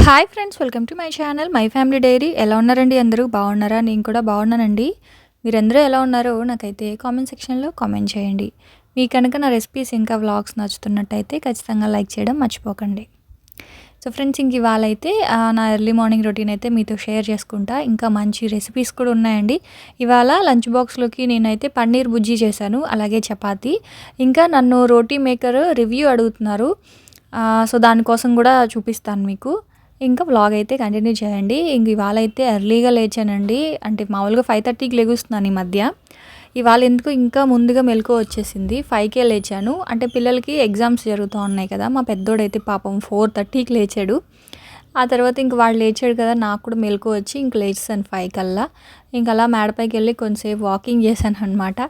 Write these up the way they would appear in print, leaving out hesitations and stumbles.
Hi friends, welcome to my channel my family dairy. ఎలా ఉన్నారండి? అందరూ బాగున్నారా? నేను కూడా బాగున్నానండి. మీరందరూ ఎలా ఉన్నారో నాకైతే కామెంట్ సెక్షన్లో కామెంట్ చేయండి. మీకు కనుక నా రెసిపీస్ ఇంకా వ్లాగ్స్ నచ్చుతున్నట్టయితే ఖచ్చితంగా లైక్ చేయడం మర్చిపోకండి. సో ఫ్రెండ్స్, ఇంక ఇవాళ అయితే నా ఎర్లీ మార్నింగ్ రొటీన్ అయితే మీతో షేర్ చేసుకుంటా. ఇంకా మంచి రెసిపీస్ కూడా ఉన్నాయండి. ఇవాళ లంచ్ బాక్స్లోకి నేనైతే పన్నీర్ బుజ్జీ చేశాను, అలాగే చపాతీ. ఇంకా నన్ను రోటీ మేకర్ రివ్యూ అడుగుతున్నారు. సో దానికోసం కూడా చూపిస్తాను మీకు. ఇంకా వ్లాగ్ అయితే కంటిన్యూ చేయండి. ఇంక ఇవాళ అయితే ఎర్లీగా లేచానండి. అంటే మామూలుగా 5:30కి లెగుస్తున్నాను ఈ మధ్య. ఇవాళ ఎందుకు ఇంకా ముందుగా మెలకువ వచ్చేసింది. 5కే లేచాను. అంటే పిల్లలకి ఎగ్జామ్స్ జరుగుతూ ఉన్నాయి కదా. మా పెద్దోడైతే పాపం 4:30కి లేచాడు. ఆ తర్వాత ఇంక వాడు లేచాడు కదా, నాకు కూడా మెలకువ వచ్చి ఇంక లేచాను 5 కల్లా. ఇంక అలా మేడపైకి వెళ్ళి కొంచెంసేపు వాకింగ్ చేశాను అనమాట.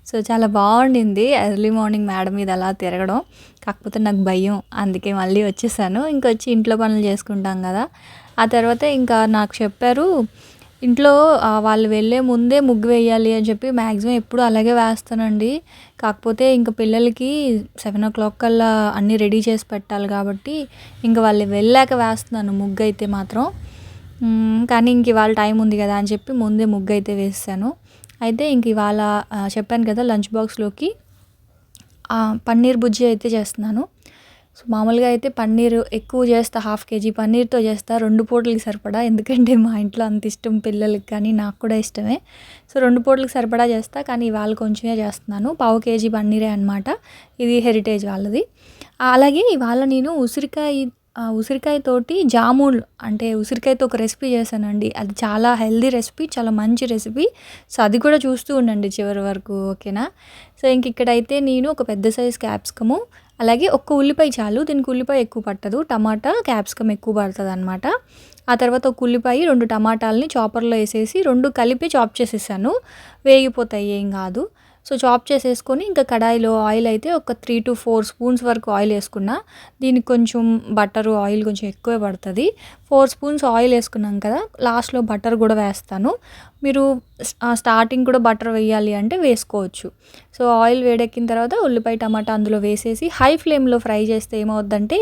సో చాలా బాగుండింది ఎర్లీ మార్నింగ్ మేడ మీద అలా తిరగడం. కాకపోతే నాకు భయం, అందుకే మళ్ళీ వచ్చేసాను. ఇంకొచ్చి ఇంట్లో పనులు చేసుకుంటాం కదా. ఆ తర్వాత ఇంకా నాకు చెప్పారు ఇంట్లో వాళ్ళు వెళ్ళే ముందే ముగ్గు వేయాలి అని చెప్పి. మ్యాక్సిమం ఎప్పుడు అలాగే వేస్తానండి. కాకపోతే ఇంక పిల్లలకి 7:00 కల్లా అన్నీ రెడీ చేసి పెట్టాలి కాబట్టి ఇంక వాళ్ళు వెళ్ళాక వేస్తున్నాను ముగ్గు అయితే మాత్రం. కానీ ఇంక ఇవాళ టైం ఉంది కదా అని చెప్పి ముందే ముగ్గు అయితే వేసాను. అయితే ఇంక ఇవాళ చెప్పాను కదా లంచ్ బాక్స్లోకి పన్నీర్ బుజ్జి అయితే చేస్తున్నాను. సో మామూలుగా అయితే పన్నీర్ ఎక్కువ చేస్తా, 1/2 kg పన్నీర్తో చేస్తా 2 పూటలకి సరిపడా. ఎందుకంటే మా ఇంట్లో అంత ఇష్టం పిల్లలకి, కానీ నాకు కూడా ఇష్టమే. సో 2 పూటలకి సరిపడా చేస్తా, కానీ ఇవాళ కొంచెమే చేస్తున్నాను. 1/2 kg పన్నీరే అనమాట. ఇది హెరిటేజ్ వాళ్ళది. అలాగే ఇవాళ నేను ఉసిరికాయతోటి జాములు, అంటే ఉసిరికాయతో ఒక రెసిపీ చేశానండి. అది చాలా హెల్దీ రెసిపీ, చాలా మంచి రెసిపీ. సో అది కూడా చూస్తూ ఉండండి చివరి వరకు, ఓకేనా? సో ఇంక ఇక్కడైతే నేను ఒక పెద్ద సైజ్ క్యాప్సికము, అలాగే ఒక్క ఉల్లిపాయ చాలు, దీనికి ఉల్లిపాయ ఎక్కువ పట్టదు, టమాటా క్యాప్సికమ్ ఎక్కువ పడుతుంది అనమాట. ఆ తర్వాత ఒక ఉల్లిపాయ, 2 టమాటాలని చాపర్లో వేసేసి 2 కలిపి చాప్ చేసేసాను. వేగిపోతాయి, ఏం కాదు. సో చాప్ చేసేసుకొని ఇంకా కడాయిలో ఆయిల్ అయితే ఒక 3 to 4 స్పూన్స్ వరకు ఆయిల్ వేసుకున్నా. దీనికి కొంచెం బటరు ఆయిల్ కొంచెం ఎక్కువే పడుతుంది. 4 స్పూన్స్ ఆయిల్ వేసుకున్నాం కదా, లాస్ట్లో బటర్ కూడా వేస్తాను. మీరు స్టార్టింగ్ కూడా బటర్ వేయాలి అంటే వేసుకోవచ్చు. సో ఆయిల్ వేడెక్కిన తర్వాత ఉల్లిపాయ టమాటా అందులో వేసేసి హై ఫ్లేమ్లో ఫ్రై చేస్తే ఏమవుద్దంటే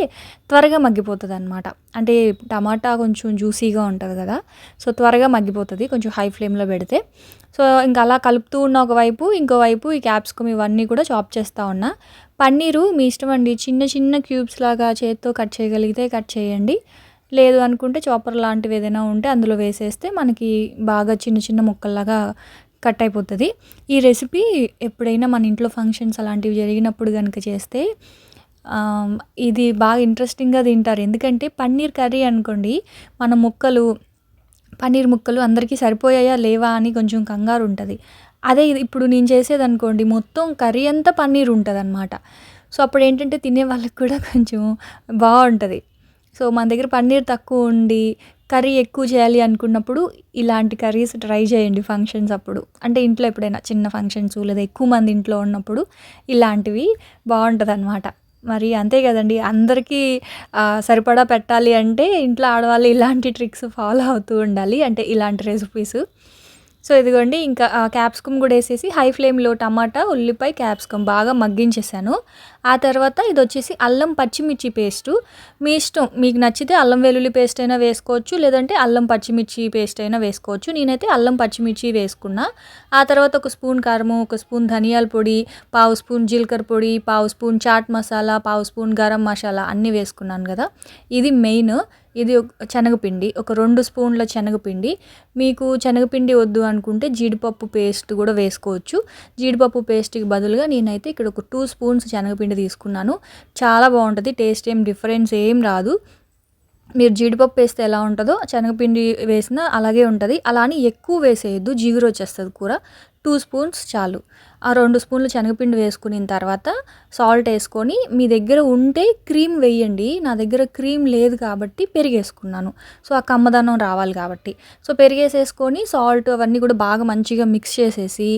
త్వరగా మగ్గిపోతుంది అనమాట. అంటే టమాటా కొంచెం జ్యూసీగా ఉంటుంది కదా, సో త్వరగా మగ్గిపోతుంది కొంచెం హై ఫ్లేమ్లో పెడితే. సో ఇంకా అలా కలుపుతూ ఉన్న ఒకవైపు, ఇంకోవైపు ఈ క్యాప్సికమ్ ఇవన్నీ కూడా చాప్ చేస్తూ ఉన్నా. పన్నీరు మీ ఇష్టం అండి, చిన్న చిన్న క్యూబ్స్ లాగా చేత్తో కట్ చేయగలిగితే కట్ చేయండి. లేదు అనుకుంటే చాపర్ లాంటివి ఏదైనా ఉంటే అందులో వేసేస్తే మనకి బాగా చిన్న చిన్న ముక్కల్లాగా కట్ అయిపోతుంది. ఈ రెసిపీ ఎప్పుడైనా మన ఇంట్లో ఫంక్షన్స్ అలాంటివి జరిగినప్పుడు కనుక చేస్తే ఇది బాగా ఇంట్రెస్టింగ్గా తింటారు. ఎందుకంటే పన్నీర్ కర్రీ అనుకోండి, మన పన్నీర్ ముక్కలు అందరికీ సరిపోయాయా లేవా అని కొంచెం కంగారు ఉంటుంది. అదే ఇది ఇప్పుడు నేను చేసేదనుకోండి, మొత్తం కర్రీ అంతా పన్నీర్ ఉంటుంది అనమాట. సో అప్పుడు ఏంటంటే తినే వాళ్ళకి కూడా కొంచెం బాగుంటుంది. సో మన దగ్గర పన్నీర్ తక్కువ ఉండి కర్రీ ఎక్కువ చేయాలి అనుకున్నప్పుడు ఇలాంటి కర్రీస్ ట్రై చేయండి ఫంక్షన్స్ అప్పుడు. అంటే ఇంట్లో ఎప్పుడైనా చిన్న ఫంక్షన్స్ లేదా ఎక్కువ మంది ఇంట్లో ఉన్నప్పుడు ఇలాంటివి బాగుంటుంది అనమాట. మరి అంతే కదండి, అందరికీ సరిపడా పెట్టాలి అంటే ఇంట్లో ఆడవాళ్ళు ఇలాంటి ట్రిక్స్ ఫాలో అవుతూ ఉండాలి, అంటే ఇలాంటి రెసిపీస్. సో ఇదిగోండి, ఇంకా క్యాప్సికమ్ కూడా వేసేసి హై ఫ్లేమ్లో టమాటా, ఉల్లిపాయ, క్యాప్సికమ్ బాగా మగ్గించేసాను. ఆ తర్వాత ఇది వచ్చేసి అల్లం పచ్చిమిర్చి పేస్టు. మీ ఇష్టం, మీకు నచ్చితే అల్లం వెల్లుల్లి పేస్ట్ అయినా వేసుకోవచ్చు, లేదంటే అల్లం పచ్చిమిర్చి పేస్ట్ అయినా వేసుకోవచ్చు. నేనైతే అల్లం పచ్చిమిర్చి వేసుకున్నా. ఆ తర్వాత ఒక స్పూన్ కారము, ఒక స్పూన్ ధనియాల పొడి, 1/2 స్పూన్ జీలకర్ర పొడి, 1/2 స్పూన్ చాట్ మసాలా, 1/2 స్పూన్ గరం మసాలా అన్నీ వేసుకున్నాను కదా. ఇది మెయిన్. ఇది శనగపిండి, ఒక 2 స్పూన్ల శనగపిండి. మీకు శనగపిండి వద్దు అనుకుంటే జీడిపప్పు పేస్ట్ కూడా వేసుకోవచ్చు. జీడిపప్పు పేస్ట్కి బదులుగా నేనైతే ఇక్కడ ఒక 2 స్పూన్స్ శనగపిండి తీసుకున్నాను. చాలా బాగుంటుంది, టేస్ట్ ఏం డిఫరెన్స్ ఏం రాదు. మీరు జీడిపప్పు వేస్తే ఎలా ఉంటుందో శనగపిండి వేసినా అలాగే ఉంటుంది. అలా అని ఎక్కువ వేసేయద్దు, జిగురు వచ్చేస్తుంది కూర. 2 స్పూన్స్ చాలు. ఆ 2 స్పూన్లు శనగపిండి వేసుకున్న తర్వాత సాల్ట్ వేసుకొని, మీ దగ్గర ఉంటే క్రీమ్ వేయండి. నా దగ్గర క్రీమ్ లేదు కాబట్టి పెరిగేసుకున్నాను. సో ఆ కమ్మదనం రావాలి కాబట్టి. సో పెరిగేసేసుకొని సాల్ట్ అవన్నీ కూడా బాగా మంచిగా మిక్స్ చేసేసి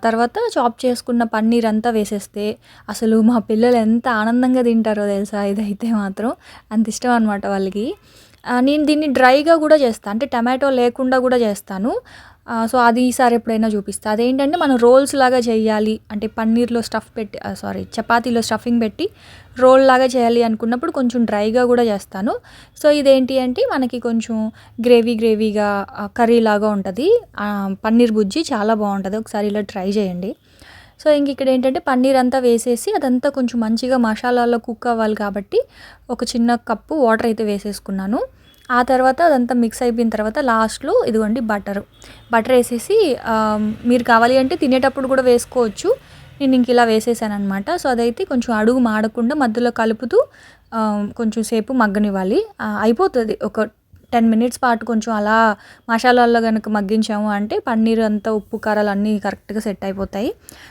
తర్వాత చాప్ చేసుకున్న పన్నీర్ అంతా వేసేస్తే అసలు మా పిల్లలు ఎంత ఆనందంగా తింటారో తెలుసా. ఇదైతే మాత్రం అంత ఇష్టం అనమాట వాళ్ళకి. నేను దీన్ని డ్రైగా గూడా చేస్తా. అంటే టమాటో లేకుండా గూడా చేస్తాను. సో, అది ఈసారి ఎప్పుడైనా చూపిస్తా. అదేంటంటే మనం రోల్స్ లాగా చేయాలి అంటే పన్నీర్‌లో స్టఫ్ పెట్టి చపాతీలో స్టఫింగ్ పెట్టి రోల్ లాగా చేయాలి అనుకున్నప్పుడు కొంచెం డ్రైగా గూడా చేస్తాను. సో, ఇదేంటి అంటే మనకి కొంచెం గ్రేవీగా కర్రీలాగా ఉంటది. పన్నీర్ బుజ్జి చాలా బావుంటది. ఒకసారి ఇలా ట్రై చేయండి. సో, ఇక్కడేంటంటే పన్నీర్ అంతా వేసేసి అదంతా కొంచెం మంచిగా మసాలాలో కుక్ అవ్వాలి కాబట్టి ఒక చిన్న కప్పు వాటర్ అయితే వేసేసుకున్నాను. ఆ తర్వాత అదంతా మిక్స్ అయిపోయిన తర్వాత లాస్ట్‌లో ఇదిగోండి బటర్ ఏసేసి మీరు కావాలి అంటే తినేటప్పుడు కూడా వేసుకోవచ్చు. నేను ఇంక ఇలా వేసేసాననమాట. సో, అదైతే కొంచెం అడుగు మాడకుండా మధ్యలో కలుపుతూ కొంచెం సేపు మగ్గనివ్వాలి. అయిపోతది ఒక 10 మినిట్స్ పాటు కొంచెం అలా మసాలాల్లో గనుక మగ్గించాము అంటే పన్నీర్ అంతా ఉప్పు, కారాలు అన్నీ కరెక్ట్‌గా సెట్ అయిపోతాయి.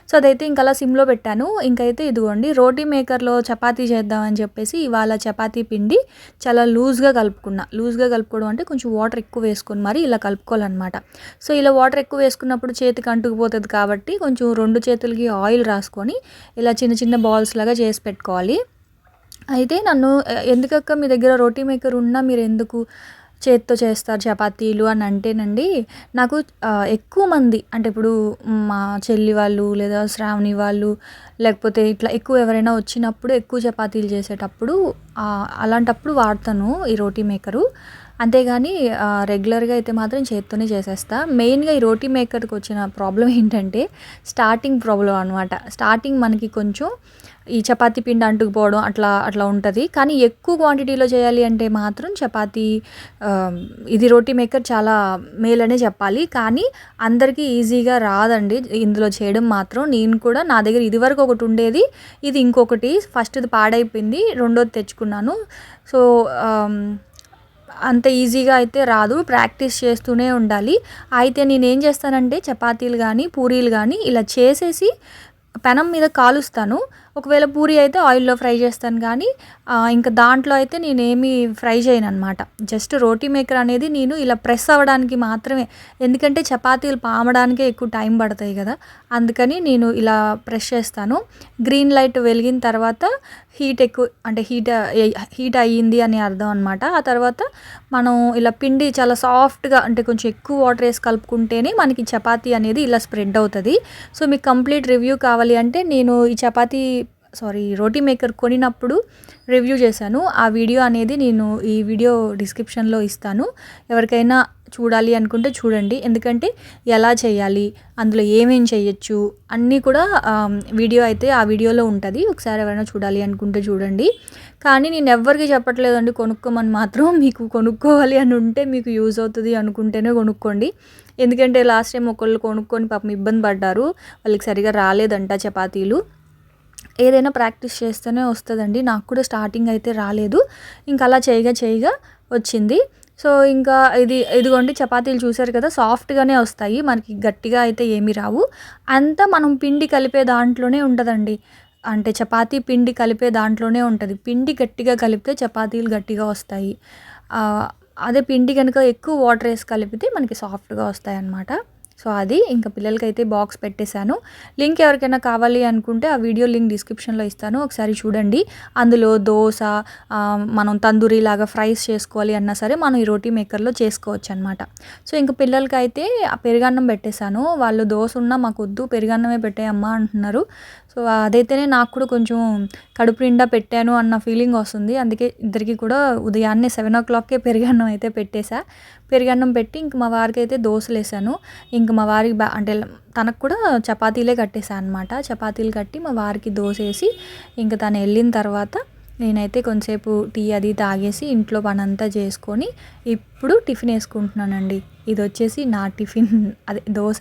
సో, అదైతే ఇంక అలా సిమ్‌లో పెట్టాను. ఇంకైతే ఇదిగోండి రోటీ మేకర్‌లో చపాతీ చేద్దామని చెప్పేసి ఇవాళ చపాతీ పిండి చాలా లూజ్‌గా కలుపుకున్నా. లూజ్‌గా కలుపుకోవడం అంటే కొంచెం వాటర్ ఎక్కువ వేసుకొని మరి ఇలా కలుపుకోవాలనమాట. సో, ఇలా వాటర్ ఎక్కువ వేసుకున్నప్పుడు చేతికి అంటుకుపోతది కాబట్టి కొంచెం 2 చేతులకి ఆయిల్ రాసుకొని ఇలా చిన్న చిన్న బాల్స్ లాగా చేసి పెట్టుకోవాలి. అయితే నన్ను ఎందుకక్క మీ దగ్గర రోటీ మేకర్ ఉన్నా మీరెందుకు చేత్తో చేస్తారు చపాతీలు అని అంటేనండి, నాకు ఎక్కువ మంది అంటే ఇప్పుడు మా చెల్లి వాళ్ళు లేదా శ్రావణి వాళ్ళు లేకపోతే ఇట్లా ఎక్కువ ఎవరైనా వచ్చినప్పుడు ఎక్కువ చపాతీలు చేసేటప్పుడు అలాంటప్పుడు వాడతాను ఈ రోటీ మేకరు. అంతేగాని రెగ్యులర్‌గా అయితే మాత్రం చేత్తోనే చేసేస్తా. మెయిన్‌గా ఈ రోటీ మేకర్‌కి వచ్చిన ప్రాబ్లమ్ ఏంటంటే స్టార్టింగ్ ప్రాబ్లమ్ అనమాట. స్టార్టింగ్ మనకి కొంచెం ఈ చపాతీ పిండి అంటుకుపోవడం అట్లా ఉంటది. కానీ ఎక్కువ క్వాంటిటీలో చేయాలి అంటే మాత్రం ఇది రోటీ మేకర్ చాలా మేలనే చెప్పాలి. కానీ అందరికీ ఈజీగా రాదండి ఇందులో చేయడం మాత్రం. నేను కూడా నా దగ్గర ఇదివరకు ఒకటి ఉండేది. ఇది ఇంకొకటి ఫస్ట్‌ది పాడైపోయింది. రెండోది తెచ్చుకున్నాను. సో, అంత ఈజీగా అయితే రాదు. ప్రాక్టీస్ చేస్తూనే ఉండాలి. అయితే నేనేం చేస్తానంటే చపాతీలు గానీ, పూరీలు గానీ ఇలా చేసేసి పెనం మీద కాలుస్తాను. ఒకవేళ పూరి అయితే ఆయిల్‌లో ఫ్రై చేస్తాను కానీ ఇంకా దాంట్లో అయితే నేనేమి ఫ్రై చేయననమాట. జస్ట్ రోటీ మేకర్ అనేది నేను ఇలా ప్రెస్ అవ్వడానికి మాత్రమే. ఎందుకంటే చపాతీలు పామడానికే ఎక్కువ టైం పడతాయి కదా! అందుకని నేను ఇలా ప్రెస్ చేస్తాను. గ్రీన్ లైట్ వెలిగిన తర్వాత హీట్ అయ్యింది అని అర్థం అనమాట. ఆ తర్వాత మనం ఇలా పిండి చాలా సాఫ్ట్‌గా అంటే కొంచెం ఎక్కువ వాటర్ ఏసి కలుపుకుంటేనే మనకి చపాతీ అనేది ఇలా స్ప్రెడ్ అవుతది. సో, మీకు కంప్లీట్ రివ్యూ కావాలి అంటే నేను రోటీ మేకర్ కొనినప్పుడు రివ్యూ చేశాను. ఆ వీడియో అనేది నేను ఈ వీడియో డిస్క్రిప్షన్‌లో ఇస్తాను. ఎవరికైనా చూడాలి అనుకుంటే చూడండి. ఎందుకంటే ఎలా చేయాలి, అందులో ఏమేం చేయొచ్చు అన్నీ కూడా వీడియో అయితే ఆ వీడియోలో ఉంటది. ఒకసారి ఎవరైనా చూడాలి అనుకుంటే చూడండి. కానీ నేను ఎవ్వరికీ చెప్పట్లేదండి కొనుక్కోమని మాత్రం. మీకు కొనుక్కోవాలి అని ఉంటే మీకు యూజ్ అవుతది అనుకుంటేనే కొనుక్కోండి. ఎందుకంటే లాస్ట్ టైం ఒకళ్ళు కొనుక్కొని పాపం ఇబ్బంది పడ్డారు. వాళ్ళకి సరిగ్గా రాలేదంట చపాతీలు. ఏదైనా ప్రాక్టీస్ చేస్తేనే వస్తదండి. నాకు కూడా స్టార్టింగ్ అయితే రాలేదు. ఇంక అలా చేయగా వచ్చింది. సో, ఇంకా ఇదిగోండి చపాతీలు చూసారు కదా! సాఫ్ట్‌గానే వస్తాయి. మనకి గట్టిగా అయితే ఏమీ రావు. అంతా మనం పిండి కలిపే దాంట్లోనే ఉంటదండి. అంటే చపాతీ పిండి కలిపే దాంట్లోనే ఉంటది. పిండి గట్టిగా కలిపితే చపాతీలు గట్టిగా వస్తాయి. అదే పిండి గనుక ఎక్కువ వాటర్ ఏసి కలిపితే మనకి సాఫ్ట్‌గా వస్తాయన్నమాట. సో, అది ఇంకా పిల్లలకైతే బాక్స్ పెట్టేశాను. లింక్ ఎవరికైనా కావాలి అనుకుంటే ఆ వీడియో లింక్ డిస్క్రిప్షన్‌లో ఇస్తాను. ఒకసారి చూడండి. అందులో దోస మనం తందూరి లాగా ఫ్రైస్ చేసుకోవాలి అన్నా సరే మనం ఈ రోటీ మేకర్‌లో చేసుకోవచ్చనమాట. సో, ఇంక పిల్లలకైతే పెరుగన్నం పెట్టేశాను. వాళ్ళు దోస ఉన్నా మాకొద్దు పెరుగన్నమే పెట్టేయమ్మా అంటున్నారు. సో, అదైతేనే నాకు కూడా కొంచెం కడుపు నిండా పెట్టాను అన్న ఫీలింగ్ వస్తుంది. అందుకే ఇద్దరికీ కూడా ఉదయాన్నే 7:00కే పెరుగన్నం అయితే పెట్టేశా. పెరుగన్నం పెట్టి ఇంక మా వారికైతే దోసలేసాను. ఇంక మా వారికి అంటే తనకు కూడా చపాతీలే కట్టేసా అనమాట. చపాతీలు కట్టి మా వారికి దోసేసి ఇంక తను వెళ్ళిన తర్వాత నేనైతే కొంతసేపు టీ అది తాగేసి ఇంట్లో పనంతా చేసుకొని ఇప్పుడు టిఫిన్ వేసుకుంటున్నానండి. ఇదొచ్చేసి నా టిఫిన్ అదే దోస.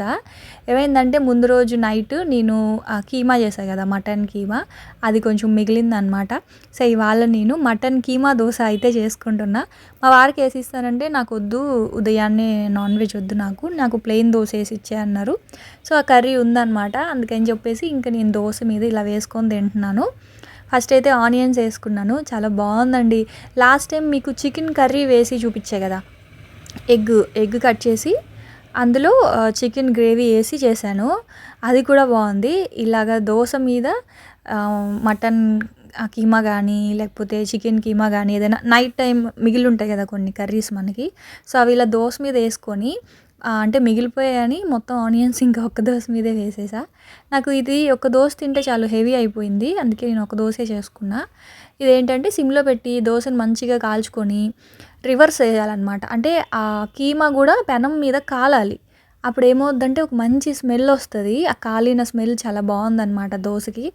ఏమైందంటే ముందు రోజు నైట్ నేను కీమా చేశా కదా! మటన్ కీమా అది కొంచెం మిగిలిందనమాట. సో, ఇవాళ నేను మటన్ కీమా దోస అయితే చేసుకుంటున్నా. మా వారికి ఏసిస్తానంటే నాకొద్దు ఉదయాన్నే నాన్ వెజ్ వద్దు నాకు ప్లెయిన్ దోస ఏసి ఇచ్చేయి అన్నారు. సో, ఆ కర్రీ ఉందనమాట. అందుకని చెప్పేసి ఇంక నేను దోస మీద ఇలా వేసుకొని తింటున్నాను. ఫస్ట్ అయితే ఆనియన్స్ వేసుకున్నాను. చాలా బాగుందండి. లాస్ట్ టైం మీకు చికెన్ కర్రీ వేసి చూపించా కదా! ఎగ్ కట్ చేసి అందులో చికెన్ గ్రేవీ వేసి చేశాను. అది కూడా బాగుంది. ఇలాగ దోస మీద మటన్ కీమా కానీ లేకపోతే చికెన్ కీమా కానీ ఏదైనా నైట్ టైం మిగిలి ఉంటాయి కదా కొన్ని కర్రీస్ మనకి. సో అవి ఇలా దోస మీద వేసుకొని అంటే మిగిలిపోయాయని మొత్తం ఆనియన్స్ ఇంకా ఒక్క దోస మీదే వేసేసా. నాకు ఇది ఒక దోస తింటే చాలు హెవీ అయిపోయింది. అందుకే నేను ఒక దోసే చేసుకున్నా. ఇదేంటంటే సిమ్లో పెట్టి దోసని మంచిగా కాల్చుకొని రివర్స్ వేయాలన్నమాట. అంటే ఆ కీమా కూడా పెనం మీద కాలాలి. అప్పుడు ఏమవుద్దంటే ఒక మంచి స్మెల్ వస్తుంది. ఆ కాలిన స్మెల్ చాలా బాగుందన్నమాట దోసకి.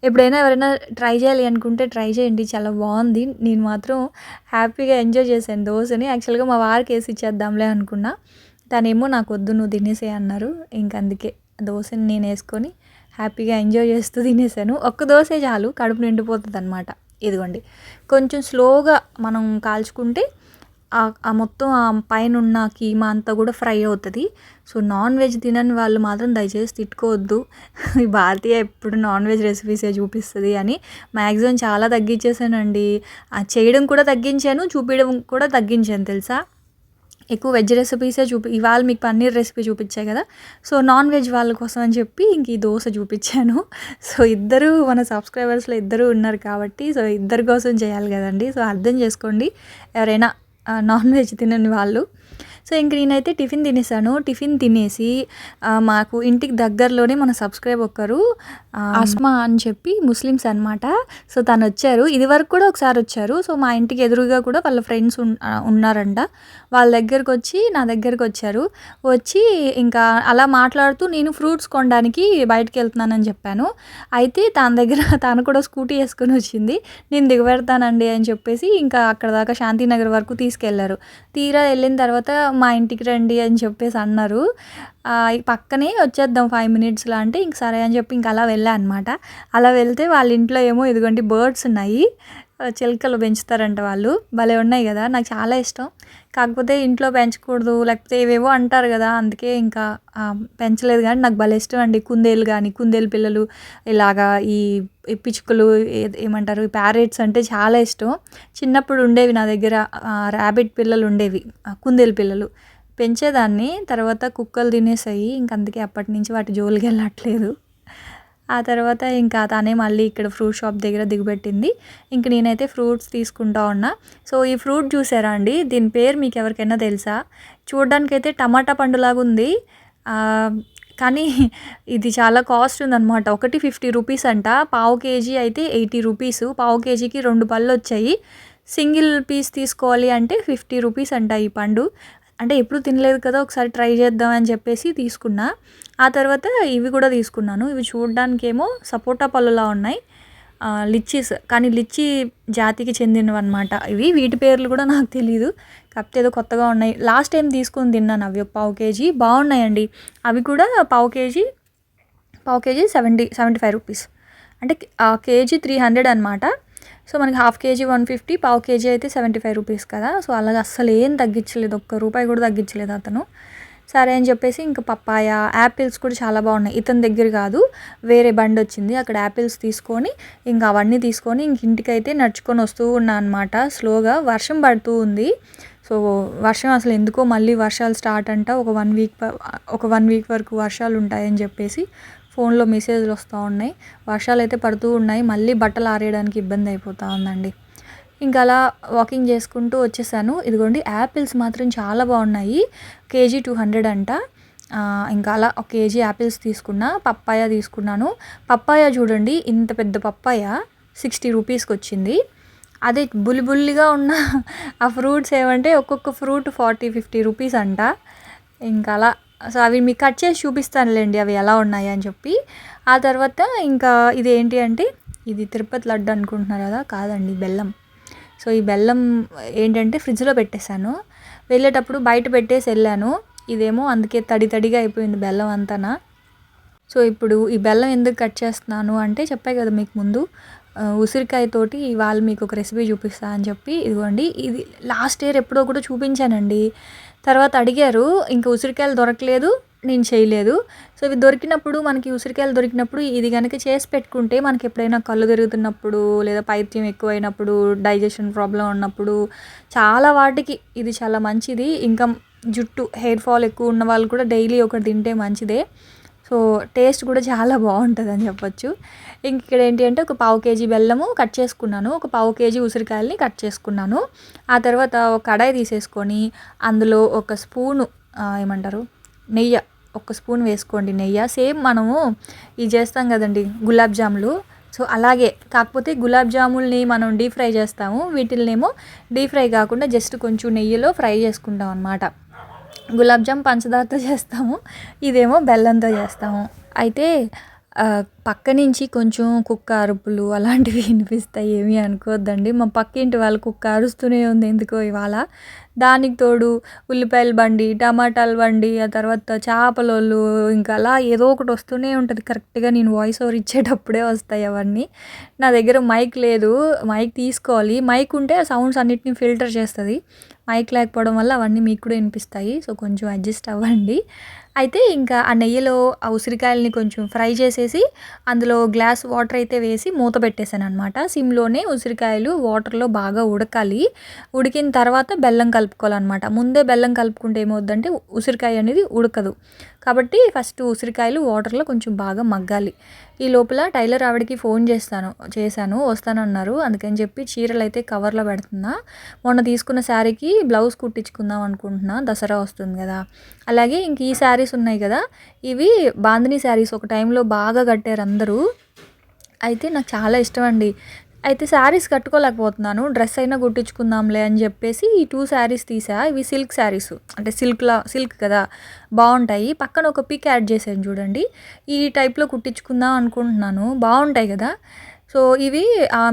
ఎప్పుడైనా ఎవరైనా ట్రై చేయాలి అనుకుంటే ట్రై చేయండి, చాలా బాగుంది. నేను మాత్రం హ్యాపీగా ఎంజాయ్ చేశాను దోసని. యాక్చువల్గా మా వారికి వేసి ఇచ్చేద్దాంలే అనుకున్నా. తనేమో నాకు వద్దు నువ్వు తినేసే అన్నారు. ఇంక అందుకే దోసని నేను వేసుకొని హ్యాపీగా ఎంజాయ్ చేస్తూ తినేసాను. ఒక్క దోసే చాలు, కడుపు నిండిపోతుంది అనమాట. ఇదిగోండి, కొంచెం స్లోగా మనం కాల్చుకుంటే ఆ మొత్తం ఆ పైన ఉన్న కీమా అంతా కూడా ఫ్రై అవుతుంది. సో నాన్ వెజ్ తినని వాళ్ళు మాత్రం దయచేసి తిట్టుకోవద్దు. ఈ భారతీయ ఎప్పుడు నాన్ వెజ్ రెసిపీసే చూపిస్తుంది అని మ్యాక్సిమం చాలా తగ్గించేసానండి. చేయడం కూడా తగ్గించాను, చూపించడం కూడా తగ్గించాను తెలుసా. ఎక్కువ వెజ్ రెసిపీసే ఇవాళ మీకు పన్నీర్ రెసిపీ చూపించాయి కదా, సో నాన్ వెజ్ వాళ్ళ కోసం అని చెప్పి ఇంక ఈ దోశ చూపించాను. సో ఇద్దరు మన సబ్స్క్రైబర్స్లో ఇద్దరు ఉన్నారు కాబట్టి సో ఇద్దరి కోసం చేయాలి కదండి. సో అర్థం చేసుకోండి ఎవరైనా నాన్ వెజ్ తినని వాళ్ళు. సో ఇంక నేనైతే టిఫిన్ తినేసాను. టిఫిన్ తినేసి మాకు ఇంటికి దగ్గరలోనే మన సబ్స్క్రైబ్ ఒకరు అస్మా అని చెప్పి ముస్లిమ్స్ అనమాట. సో తను వచ్చారు, ఇది వరకు కూడా ఒకసారి వచ్చారు. సో మా ఇంటికి ఎదురుగా కూడా వాళ్ళ ఫ్రెండ్స్ ఉన్నారంట. వాళ్ళ దగ్గరకు వచ్చి నా దగ్గరకు వచ్చారు. వచ్చి ఇంకా అలా మాట్లాడుతూ నేను ఫ్రూట్స్ కొనడానికి బయటకు వెళ్తున్నానని చెప్పాను. అయితే తన దగ్గర తను కూడా స్కూటీ వేసుకొని వచ్చింది. నేను దిగబెడతానండి అని చెప్పేసి ఇంకా అక్కడ దాకా శాంతినగర్ వరకు తీసుకెళ్లారు. తీరా వెళ్ళిన తర్వాత మా ఇంటికి రండి అని చెప్పేసి అన్నారు. పక్కనే వచ్చేద్దాం 5 మినిట్స్లో అంటే ఇంక సరే అని చెప్పి ఇంక అలా వెళ్ళా అనమాట. అలా వెళ్తే వాళ్ళ ఇంట్లో ఏమో ఇదిగోండి బర్డ్స్ ఉన్నాయి. చిలుకలు పెంచుతారంట వాళ్ళు. భలే ఉన్నాయి కదా, నాకు చాలా ఇష్టం. కాకపోతే ఇంట్లో పెంచకూడదు లేకపోతే ఏవేవో అంటారు కదా, అందుకే ఇంకా పెంచలేదు. కానీ నాకు భలే ఇష్టం అండి కుందేలు కానీ, కుందేలు పిల్లలు ఇలాగా ఈ పిచ్చుకలు ఏమంటారు ప్యారెట్స్ అంటే చాలా ఇష్టం. చిన్నప్పుడు ఉండేవి నా దగ్గర ర్యాబిట్ పిల్లలు ఉండేవి, కుందేలు పిల్లలు పెంచేదాన్ని. తర్వాత కుక్కలు తినేసాయి, ఇంక అందుకే అప్పటి నుంచి వాటి జోలికి వెళ్ళట్లేదు. ఆ తర్వాత ఇంకా తనే మళ్ళీ ఇక్కడ ఫ్రూట్ షాప్ దగ్గర దిగబెట్టింది. ఇంక నేనైతే ఫ్రూట్స్ తీసుకుంటా ఉన్నా. సో ఈ ఫ్రూట్ చూసారా అండి, దీని పేరు మీకు ఎవరికైనా తెలుసా? చూడడానికైతే టమాటా పండులాగా ఉంది, కానీ ఇది చాలా కాస్ట్ ఉందన్నమాట. ఒకటి 50 రూపీస్ అంట. పావు కేజీ అయితే 80 రూపీస్. పావు కేజీకి 2 పళ్ళు వచ్చాయి. సింగిల్ పీస్ తీసుకోవాలి అంటే 50 రూపీస్ అంట ఈ పండు. అంటే ఎప్పుడు తినలేదు కదా, ఒకసారి ట్రై చేద్దాం అని చెప్పేసి తీసుకున్నా. ఆ తర్వాత ఇవి కూడా తీసుకున్నాను. ఇవి చూడడానికేమో సపోటా పళ్ళులా ఉన్నాయి, లిచ్చీస్, కానీ లిచ్చీ జాతికి చెందినవి అనమాట ఇవి. వీటి పేర్లు కూడా నాకు తెలీదు, కాకపోతే ఏదో కొత్తగా ఉన్నాయి. లాస్ట్ టైం తీసుకొని తిన్నాను అవి ఒక పావు కేజీ. బాగున్నాయండి అవి కూడా. పావు కేజీ 75 రూపీస్, అంటే కేజీ 300 అనమాట. సో మనకి హాఫ్ కేజీ 150, పావు కేజీ అయితే 75 రూపీస్ కదా. సో అలాగే అస్సలు ఏం తగ్గించలేదు, ₹1 కూడా తగ్గించలేదు అతను. సరే అని చెప్పేసి ఇంకా పప్పాయ, యాపిల్స్ కూడా చాలా బాగున్నాయి. ఇతని దగ్గర కాదు, వేరే బండి వచ్చింది, అక్కడ యాపిల్స్ తీసుకొని ఇంకా అవన్నీ తీసుకొని ఇంక ఇంటికైతే నడుచుకొని వస్తూ ఉన్నా అనమాట స్లోగా. వర్షం పడుతూ ఉంది. సో వర్షం అసలు ఎందుకో మళ్ళీ వర్షాలు స్టార్ట్ అంట. ఒక వన్ వీక్ వరకు వర్షాలు ఉంటాయని చెప్పేసి ఫోన్లో మెసేజ్లు వస్తూ ఉన్నాయి. వర్షాలు అయితే పడుతూ ఉన్నాయి. మళ్ళీ బట్టలు ఆరేయడానికి ఇబ్బంది అయిపోతూ ఉందండి. ఇంకా అలా వాకింగ్ చేసుకుంటూ వచ్చేసాను. ఇదిగోండి యాపిల్స్ మాత్రం చాలా బాగున్నాయి. కేజీ 200 అంట. ఇంకా అలా 1 కేజీ యాపిల్స్ తీసుకున్నా. పప్పాయ తీసుకున్నాను. పప్పాయ చూడండి, ఇంత పెద్ద పప్పాయ 60 రూపీస్కి వచ్చింది. అదే బుల్లిగా ఉన్న ఆ ఫ్రూట్స్ ఏమంటే ఒక్కొక్క ఫ్రూట్ 40-50 రూపీస్ అంట. ఇంకా అలా సో అవి మీకు కట్ చేసి చూపిస్తానులేండి అవి ఎలా ఉన్నాయి అని చెప్పి. ఆ తర్వాత ఇంకా ఇదేంటి అంటే ఇది తిరుపతి లడ్డు అనుకుంటున్నారు కదా, కాదండి బెల్లం. సో ఈ బెల్లం ఏంటంటే ఫ్రిడ్జ్లో పెట్టేశాను, వెళ్ళేటప్పుడు బయట పెట్టేసి వెళ్ళాను. ఇదేమో అందుకే తడిగా అయిపోయింది బెల్లం అంతానా. సో ఇప్పుడు ఈ బెల్లం ఎందుకు కట్ చేస్తున్నాను అంటే చెప్పాయి కదా మీకు ముందు, ఉసిరికాయతోటి ఇవాళ మీకు ఒక రెసిపీ చూపిస్తా అని చెప్పి. ఇదిగోండి, ఇది లాస్ట్ ఇయర్ ఎప్పుడో కూడా చూపించానండి. తర్వాత అడిగారు, ఇంకా ఉసిరికాయలు దొరకలేదు, నేను చేయలేదు. సో ఇవి దొరికినప్పుడు, మనకి ఉసిరికాయలు దొరికినప్పుడు ఇది కనుక చేసి పెట్టుకుంటే మనకి ఎప్పుడైనా కళ్ళు తిరుగుతున్నప్పుడు లేదా పైత్యం ఎక్కువైనప్పుడు, డైజెషన్ ప్రాబ్లం ఉన్నప్పుడు చాలా వాటికి ఇది చాలా మంచిది. ఇంకా జుట్టు హెయిర్ ఫాల్ ఎక్కువ ఉన్న వాళ్ళు కూడా డైలీ ఒకటి తింటే మంచిదే. సో టేస్ట్ కూడా చాలా బాగుంటుందని చెప్పొచ్చు. ఇంక ఇక్కడ ఏంటి అంటే ఒక పావు కేజీ బెల్లము కట్ చేసుకున్నాను, ఒక పావు కేజీ ఉసిరికాయలని కట్ చేసుకున్నాను. ఆ తర్వాత ఒక కడాయి తీసేసుకొని అందులో ఒక స్పూను ఏమంటారు నెయ్యి, ఒక స్పూన్ వేసుకోండి నెయ్యి. సేమ్ మనము ఇది చేస్తాం కదండి గులాబ్ జాములు, సో అలాగే, కాకపోతే గులాబ్ జాముల్ని మనం డీప్ ఫ్రై చేస్తాము, వీటిల్నేమో డీప్ ఫ్రై కాకుండా జస్ట్ కొంచెం నెయ్యిలో ఫ్రై చేసుకుంటాం అనమాట. గులాబ్ జామ్ పంచదారతో చేస్తాము, ఇదేమో బెల్లంతో చేస్తాము. అయితే పక్క నుంచి కొంచెం కుక్క అరుపులు అలాంటివి వినిపిస్తాయి, ఏమీ అనుకోవద్దండి. మా పక్కింటి వాళ్ళు కుక్క అరుస్తూనే ఉంది ఎందుకో ఇవాళ. దానికి తోడు ఉల్లిపాయల బండి, టమాటాల బండి, ఆ తర్వాత చేపలోళ్ళు, ఇంకా అలా ఏదో ఒకటి వస్తూనే ఉంటుంది. కరెక్ట్గా నేను వాయిస్ ఓవర్ ఇచ్చేటప్పుడే వస్తాయి అవన్నీ. నా దగ్గర మైక్ లేదు, మైక్ తీసుకోవాలి. మైక్ ఉంటే ఆ సౌండ్స్ అన్నిటిని ఫిల్టర్ చేస్తుంది, మైక్ లేకపోవడం వల్ల అవన్నీ మీకు కూడా వినిపిస్తాయి. సో కొంచెం అడ్జస్ట్ అవ్వండి. అయితే ఇంకా ఆ నెయ్యిలో ఆ ఉసిరికాయలని కొంచెం ఫ్రై చేసేసి అందులో గ్లాస్ వాటర్ అయితే వేసి మూత పెట్టేశాను అనమాట. సిమ్లోనే ఉసిరికాయలు వాటర్లో బాగా ఉడకాలి. ఉడికిన తర్వాత బెల్లం కలుపుకోవాలన్నమాట. ముందే బెల్లం కలుపుకుంటే ఏమవుద్దంటే ఉసిరికాయ అనేది ఉడకదు. కాబట్టి ఫస్ట్ ఉసిరికాయలు వాటర్లో కొంచెం బాగా మగ్గాలి. ఈ లోపల టైలర్ ఆవిడకి ఫోన్ చేశాను, వస్తానన్నారు. అందుకని చెప్పి చీరలు అయితే కవర్లో పెడుతున్నా. మొన్న తీసుకున్న శారీకి బ్లౌజ్ కుట్టించుకుందాం అనుకుంటున్నా, దసరా వస్తుంది కదా. అలాగే ఇంక ఈ శారీస్ ఉన్నాయి కదా, ఇవి బాందినీ శారీస్ ఒక టైంలో బాగా కట్టారు అందరూ. అయితే నాకు చాలా ఇష్టం అండి. అయితే శారీస్ కట్టుకోలేకపోతున్నాను, డ్రెస్ అయినా కుట్టించుకుందాంలే అని చెప్పేసి ఈ 2 శారీస్ తీసా. ఇవి సిల్క్ శారీస్, అంటే సిల్క్ కదా, బాగుంటాయి. పక్కన ఒక పిక్ యాడ్ చేశాను చూడండి, ఈ టైప్లో కుట్టించుకుందాం అనుకుంటున్నాను, బాగుంటాయి కదా. సో ఇవి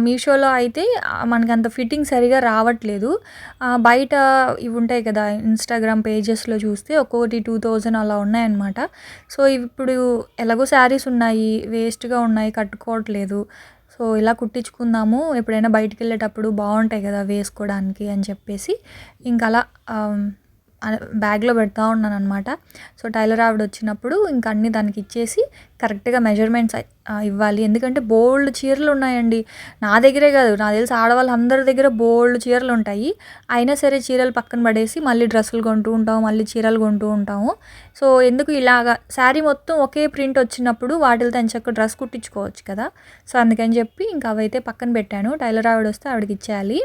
మీషోలో అయితే మనకి అంత ఫిట్టింగ్ సరిగా రావట్లేదు. బయట ఇవి ఉంటాయి కదా ఇన్స్టాగ్రామ్ పేజెస్లో చూస్తే ఒక్కొక్కటి 2000 అలా ఉన్నాయన్నమాట. సో ఇప్పుడు ఎలాగో శారీస్ ఉన్నాయి, వేస్ట్గా ఉన్నాయి, కట్టుకోవట్లేదు. సో ఇలా కుట్టించుకుందాము, ఎప్పుడైనా బయటికి వెళ్ళేటప్పుడు బాగుంటాయి కదా వేసుకోవడానికి అని చెప్పేసి ఇంక అలా బ్యాగ్లో పెడతా ఉన్నాను అనమాట. సో టైలర్ ఆవిడ వచ్చినప్పుడు ఇంక అన్నీ దానికి ఇచ్చేసి కరెక్ట్గా మెజర్మెంట్స్ ఇవ్వాలి. ఎందుకంటే బోల్డ్ చీరలు ఉన్నాయండి, నా దగ్గరే కాదు, నాకు తెలిసి ఆడవాళ్ళు అందరి దగ్గర బోల్డ్ చీరలు ఉంటాయి. అయినా సరే చీరలు పక్కన పడేసి మళ్ళీ డ్రెస్సులు కొంటూ ఉంటాము, మళ్ళీ చీరలు కొంటూ ఉంటాము. సో ఎందుకు ఇలాగా శారీ మొత్తం ఒకే ప్రింట్ వచ్చినప్పుడు వాటితో ఎంచక్క డ్రెస్ కుట్టించుకోవచ్చు కదా. సో అందుకని చెప్పి ఇంకా అవైతే పక్కన పెట్టాను. టైలర్ ఆవిడ వస్తే ఆవిడకి ఇచ్చేయాలి.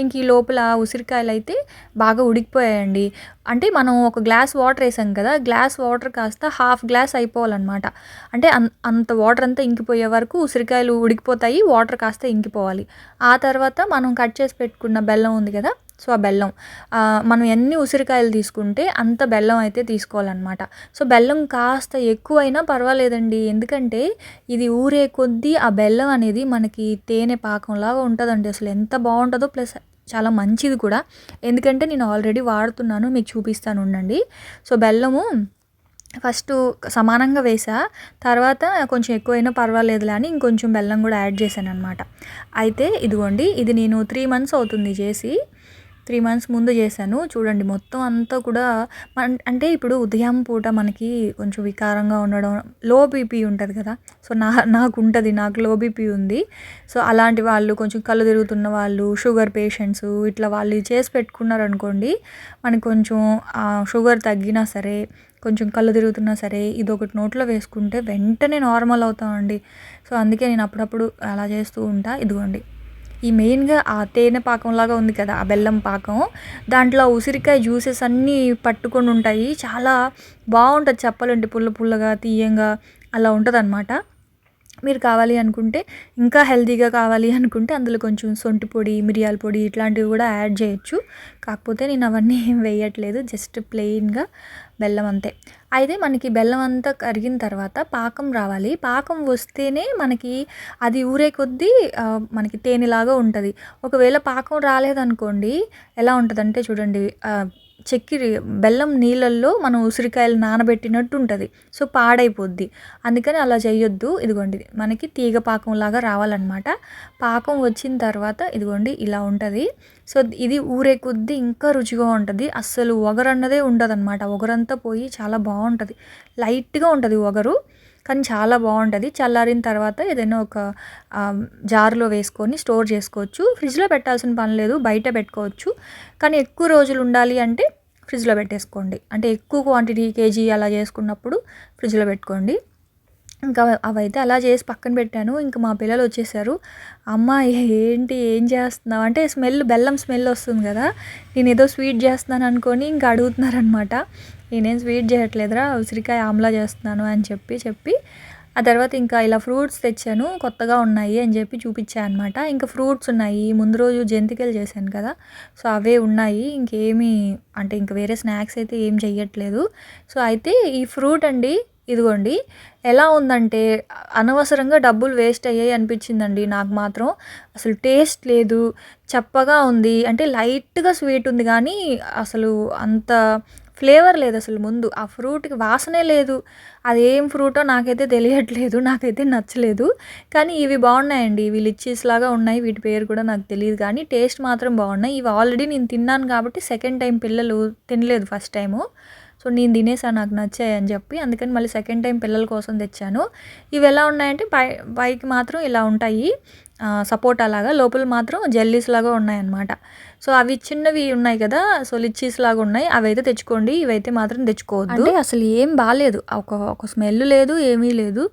ఇంక ఈ లోపల ఉసిరికాయలు అయితే బాగా ఉడికిపోయాయండి. అంటే మనం ఒక గ్లాస్ వాటర్ వేసాం కదా, గ్లాస్ వాటర్ కాస్త హాఫ్ గ్లాస్ అయిపోవాలన్నమాట. అంటే అంత వాటర్ అంతా ఇంకిపోయే వరకు ఉసిరికాయలు ఉడికిపోతాయి, వాటర్ కాస్త ఇంకిపోవాలి. ఆ తర్వాత మనం కట్ చేసి పెట్టుకున్న బెల్లం ఉంది కదా, సో ఆ బెల్లం మనం ఎన్ని ఉసిరికాయలు తీసుకుంటే అంత బెల్లం అయితే తీసుకోవాలన్నమాట. సో బెల్లం కాస్త ఎక్కువైనా పర్వాలేదండి, ఎందుకంటే ఇది ఊరే కొద్దీ ఆ బెల్లం అనేది మనకి తేనె పాకంలాగా ఉంటుందండి. అసలు ఎంత బాగుంటుందో, ప్లస్ చాలా మంచిది కూడా. ఎందుకంటే నేను ఆల్రెడీ వాడుతున్నాను, మీకు చూపిస్తాను ఉండండి. సో బెల్లము ఫస్ట్ సమానంగా వేసా, తర్వాత కొంచెం ఎక్కువైనా పర్వాలేదులే అని ఇంకొంచెం బెల్లం కూడా యాడ్ చేశాను అనమాట. అయితే ఇదిగోండి, ఇది నేను 3 months అవుతుంది చేసి, 3 months ముందు చేశాను. చూడండి మొత్తం అంతా కూడా అంటే ఇప్పుడు ఉదయం పూట మనకి కొంచెం వికారంగా ఉండడం, లో బీపీ ఉంటుంది కదా. సో నాకు లో బీపీ ఉంది. సో అలాంటి వాళ్ళు, కొంచెం కళ్ళు తిరుగుతున్న వాళ్ళు, షుగర్ పేషెంట్స్, ఇట్లా వాళ్ళు చేసి పెట్టుకున్నారనుకోండి, మనకి కొంచెం షుగర్ తగ్గినా సరే, కొంచెం కళ్ళు తిరుగుతున్నా సరే, ఇదొకటి నోట్లో వేసుకుంటే వెంటనే నార్మల్ అవుతామండి. సో అందుకే నేను అప్పుడప్పుడు అలా చేస్తూ ఉంటా. ఇదిగోండి, ఈ మెయిన్గా ఆ తేనె పాకంలాగా ఉంది కదా, ఆ బెల్లం పాకం, దాంట్లో ఉసిరికాయ జ్యూసెస్ అన్నీ పట్టుకొని ఉంటాయి. చాలా బాగుంటుంది చెప్పాలంటే, పుల్లగా తీయంగా అలా ఉంటుంది అనమాట. మీరు కావాలి అనుకుంటే, ఇంకా హెల్తీగా కావాలి అనుకుంటే అందులో కొంచెం సొంటి పొడి, మిరియాల పొడి ఇట్లాంటివి కూడా యాడ్ చేయొచ్చు. కాకపోతే నేను అవన్నీ ఏం వేయట్లేదు, జస్ట్ ప్లెయిన్గా బెల్లం అంతే. అయితే మనకి బెల్లం అంతా కరిగిన తర్వాత పాకం రావాలి. పాకం వస్తేనే మనకి అది ఊరే కొద్దీ మనకి తేనెలాగా ఉంటుంది. ఒకవేళ పాకం రాలేదనుకోండి, ఎలా ఉంటుందంటే చూడండి, బెల్లం నీళ్ళల్లో మనం ఉసిరికాయలు నానబెట్టినట్టు ఉంటుంది. సో పాడైపోద్ది, అందుకని అలా చేయొద్దు. ఇదిగోండి మనకి తీగ పాకంలాగా రావాలన్నమాట. పాకం వచ్చిన తర్వాత ఇదిగోండి ఇలా ఉంటుంది. సో ఇది ఊరే కొద్దీ ఇంకా రుచిగా ఉంటుంది. అస్సలు ఒగరన్నదే ఉండదు అనమాట. ఒగరంతా పోయి చాలా బాగుంటుంది, లైట్గా ఉంటుంది ఒగరు, కానీ చాలా బాగుంటుంది. చల్లారిన తర్వాత ఏదైనా ఒక జార్లో వేసుకొని స్టోర్ చేసుకోవచ్చు. ఫ్రిడ్జ్లో పెట్టాల్సిన పని లేదు, బయట పెట్టుకోవచ్చు. కానీ ఎక్కువ రోజులు ఉండాలి అంటే ఫ్రిడ్జ్లో పెట్టేసుకోండి. అంటే ఎక్కువ క్వాంటిటీ కేజీ అలా చేసుకున్నప్పుడు ఫ్రిడ్జ్లో పెట్టుకోండి. ఇంకా అవైతే అలా చేసి పక్కన పెట్టాను. ఇంక మా పిల్లలు వచ్చేసారు. "అమ్మ ఏంటి ఏం చేస్తున్నావు?" అంటే బెల్లం స్మెల్ వస్తుంది కదా! నేనేదో స్వీట్ చేస్తున్నాను అనుకోని ఇంక అడుగుతున్నారనమాట. "నేనేం స్వీట్ చేయట్లేదురా, ఉసిరికాయ ఆమ్లా చేస్తున్నాను" అని చెప్పి ఆ తర్వాత ఇంకా ఇలా ఫ్రూట్స్ తెచ్చాను, కొత్తగా ఉన్నాయి అని చెప్పి చూపించా అనమాట. ఇంకా ఫ్రూట్స్ ఉన్నాయి. ముందు రోజు జంతికలు చేశాను కదా! సో, అవే ఉన్నాయి. ఇంకేమీ అంటే ఇంక వేరే స్నాక్స్ అయితే ఏం చెయ్యట్లేదు. సో, అయితే ఈ ఫ్రూట్ అండి, ఇదిగోండి. ఎలా ఉందంటే అనవసరంగా డబ్బులు వేస్ట్ అయ్యాయి అనిపించిందండి నాకు మాత్రం. అసలు టేస్ట్ లేదు, చప్పగా ఉంది. అంటే లైట్‌గా స్వీట్ ఉంది కానీ అసలు అంత ఫ్లేవర్ లేదసలు ముందు. ఆ ఫ్రూట్‌కి వాసనే లేదు. అదేం ఫ్రూటో నాకైతే తెలియట్లేదు. నాకైతే నచ్చలేదు. కానీ ఇవి బాగున్నాయండి. ఇవి లిచ్చీస్ లాగా ఉన్నాయి. వీటి పేరు కూడా నాకు తెలీదు కానీ టేస్ట్ మాత్రం బాగున్నాయి. ఇవి ఆల్రెడీ నేను తిన్నాను కాబట్టి సెకండ్ టైం పిల్లలు తినలేదు ఫస్ట్ టైము. సో, నేను తినేసాను, నాకు నచ్చాయని చెప్పి. అందుకని మళ్ళీ సెకండ్ టైం పిల్లల కోసం తెచ్చాను. ఇవి ఎలా ఉన్నాయంటే పైకి మాత్రం ఇలా ఉంటాయి. సపోటా లాగా. లోపల మాత్రం జెల్లీస్ లాగా ఉన్నాయన్నమాట. సో, అవి చిన్నవి ఉన్నాయి కదా! సో, లిచ్చీస్ లాగా ఉన్నాయి. అవైతే తెచ్చుకోండి. ఇవైతే మాత్రం తెచ్చుకోవద్దు. అంటే అసలు ఏం బాలేదు. ఒక స్మెల్ లేదు, ఏమీ లేదు.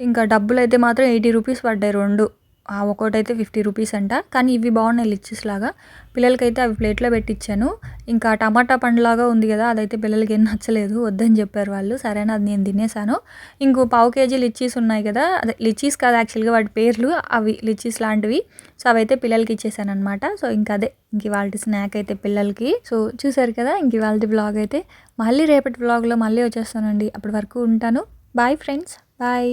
ఇంకా డబ్బులైతే మాత్రం 80 రూపీస్ పడ్డాయి 2. ఒక్కోటైతే 50 రూపీస్ అంట. కానీ ఇవి బాగున్నాయి లిచ్చీస్ లాగా. పిల్లలకైతే అవి ప్లేట్‌లో పెట్టిచ్చాను. ఇంకా టమాటా పండులాగా ఉంది కదా! అదైతే పిల్లలకి ఏం నచ్చలేదు. వద్దని చెప్పారు వాళ్ళు. సరే అని అది నేను తినేసాను. ఇంకో పావు కేజీ లిచ్చీస్ ఉన్నాయి కదా! అదే లిచ్చీస్ కాదు యాక్చువల్‌గా వాటి పేర్లు. అవి లిచ్చీస్ లాంటివి. సో, అవైతే పిల్లలకి ఇచ్చేసాననమాట. సో, ఇంక అదే ఇవాల్టి స్నాక్ అయితే పిల్లలకి. సో, చూసారు కదా! ఇవాల్టి వ్లాగ్ అయితే. మళ్ళీ రేపటి వ్లాగ్‌లో మళ్ళీ వచ్చేస్తానండి. అప్పటి వరకు ఉంటాను. Bye friends. బాయ్.